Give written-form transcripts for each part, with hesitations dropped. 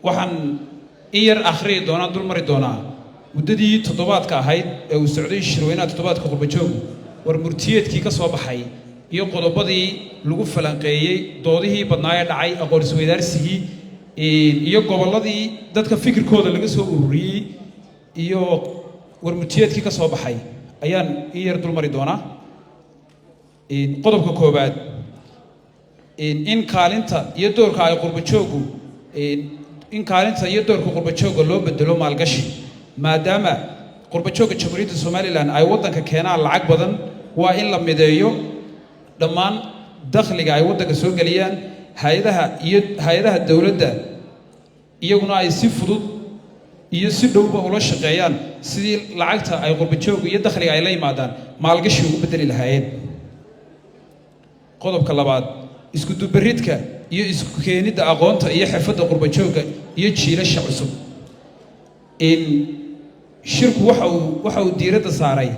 waxaan in yar akhriyi doonaa dul mari doonaa muddadii toddobaadka ahayd ee uu socday shirweynaha toddobaadka qurbajoogu war murtiyeedkii ka soo baxay iyo qodobadii lagu falanqeeyey doodihii badnaa ee dhacay aqoon isweydaarsigii iyo gobolladii dadka fikirkooda laga soo ururiyey iyo war murtiyeedkii ka soo baxay ayaan in yar dul mari doonaa qodobka koowaad in kaalinta iyo doorka ay qurbajoogu in kaalinta iyo doorka qurbajooga loo bedelo maalgashi maadaama qurbajooga jamhuuriyadda Soomaaliland ay wadanka keenaan lacag badan waa in la mideeyo dhammaan dakhliga ay wadanka soo galiyaan hay'adaha dawladda iyaguna ay si fudud iyo si dhowba ula shaqeeyaan sidii lacagta ay qurbajooga iyo dakhliga ay la yimaadaan maalgashi ugu bedeli lahaayeen qodobka labaad isku dubaridka iyo isku keenida aqoonta iyo xirfadda qurbajooga iyo jiilasha cusub in shirku waxa uu diiradda saaray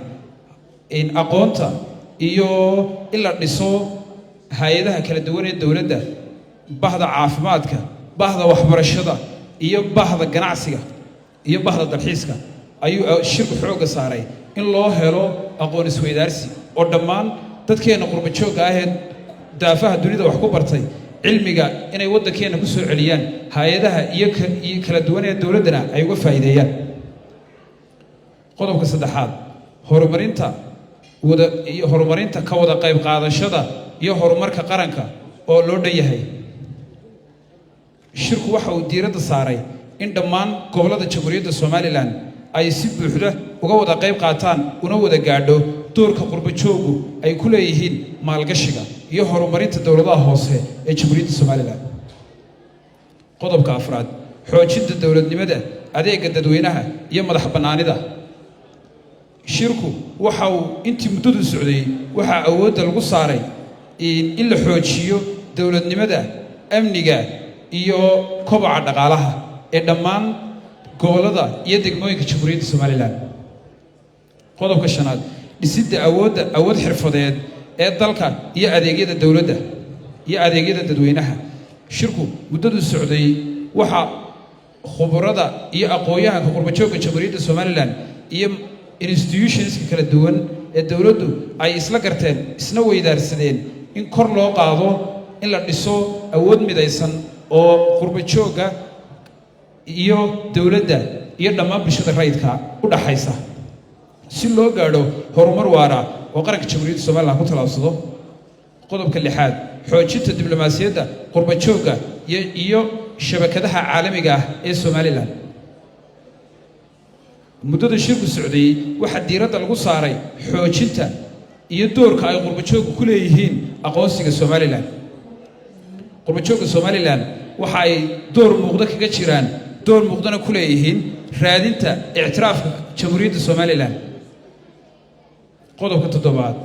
in aqoonta iyo in la dhiso hay'adaha kala duwan ee dawladda bahda caafimaadka bahda waxbarashada iyo bahda ganacsiga iyo bahda dalxiiska ayuu shirku xooga saaray in loo helo aqoon isweydaarsi oo dhammaan dadkeena qurbajooga ahayd daafaha dunida wax ku bartay cilmiga inay wadankeena ku soo celiyaan hay'adaha iyo kala duwan ee dawladana ay uga faa'iideeyaan qodobka saddexaad horumarinta ka wada qayb qaadashada iyo horumarka qaranka oo loo dhan yahay shirku waxa uu diiradda saaray in dhammaan gobollada jamhuuriyadda Soomaaliland ay si buuxda uga wada qayb qaataan una wada gaadho doorka qurbajoogu ay ku leeyihiin maalgashiga iyo horumarinta dawladaha hoose ee jamhuuriyadda Soomaaliland qodobka afraad xoojinta dawladnimada adeega dadweynaha iyo madax bannaanida shirku waxa uu intii muddadu socday waxa awoodda lagu saaray in la xoojiyo dawladnimada amniga iyo kobaca dhaqaalaha ee dhammaan gobollada iyo degmooyinka jamhuuriyadda Soomaaliland qodobka shanaad dhisidda awood xirfadeed ee dalka iyo adeegyada dawladda iyo adeegyada dadweynaha shirku muddadu socday waxa khubarada iyo aqoonyahanka qurbajooga jamhuuriyadda Soomaaliland iyo institutions kala duwan ee dawladdu ay isla garteen isna weydaarsadeen in kor loo qaado in la dhiso awood midaysan oo qurbajooga iyo dawladda iyo dhammaan bulshada rayidka u dhaxaysa si loo gaadho horumar waara oo qaranka jamhuuriyadda Soomaaliland ku talaabsado qodobka lixaad xoojinta diblomaasiyadda qurbajooga iyo shabakadaha caalamiga ah ee Soomaaliland muddada shirku socday waxa diiradda lagu saaray xoojinta iyo doorka ay qurbajoogu ku leeyihiin aqoonsiga Soomaaliland qurbajooga Soomaaliland waxa ay door muuqdana ku leeyihiin raadinta ictiraafka jamhuuriyadda Soomaaliland qodobka toddobaad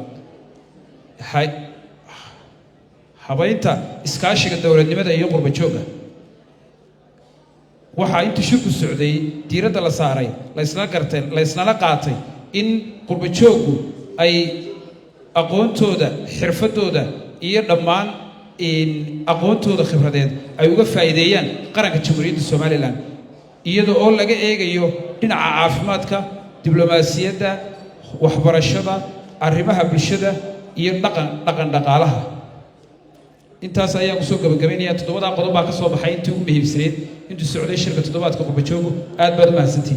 habaynta iskaashiga dawladnimada iyo qurbajooga waxa inta shirku socday diiradda la saaray la isla qaatay in qurbajoogu ay aqoontooda xirfadooda iyo dhammaan aqoontooda khibradeed ay uga faa'iideeyaan qaranka jamhuuriyadda Soomaaliland iyadoo oo laga eegayo dhinaca caafimaadka diblomaasiyadda waxbarashada arrimaha bulshada iyo dhaqan dhaqaalaha intaas ayaan soo gabagabaynayaa toddobada qodob baa ka soo baxay intii ugu muhiimsaneed intii socday shirka toddobaadka qurbajoogu aad baad u mahadsantihiin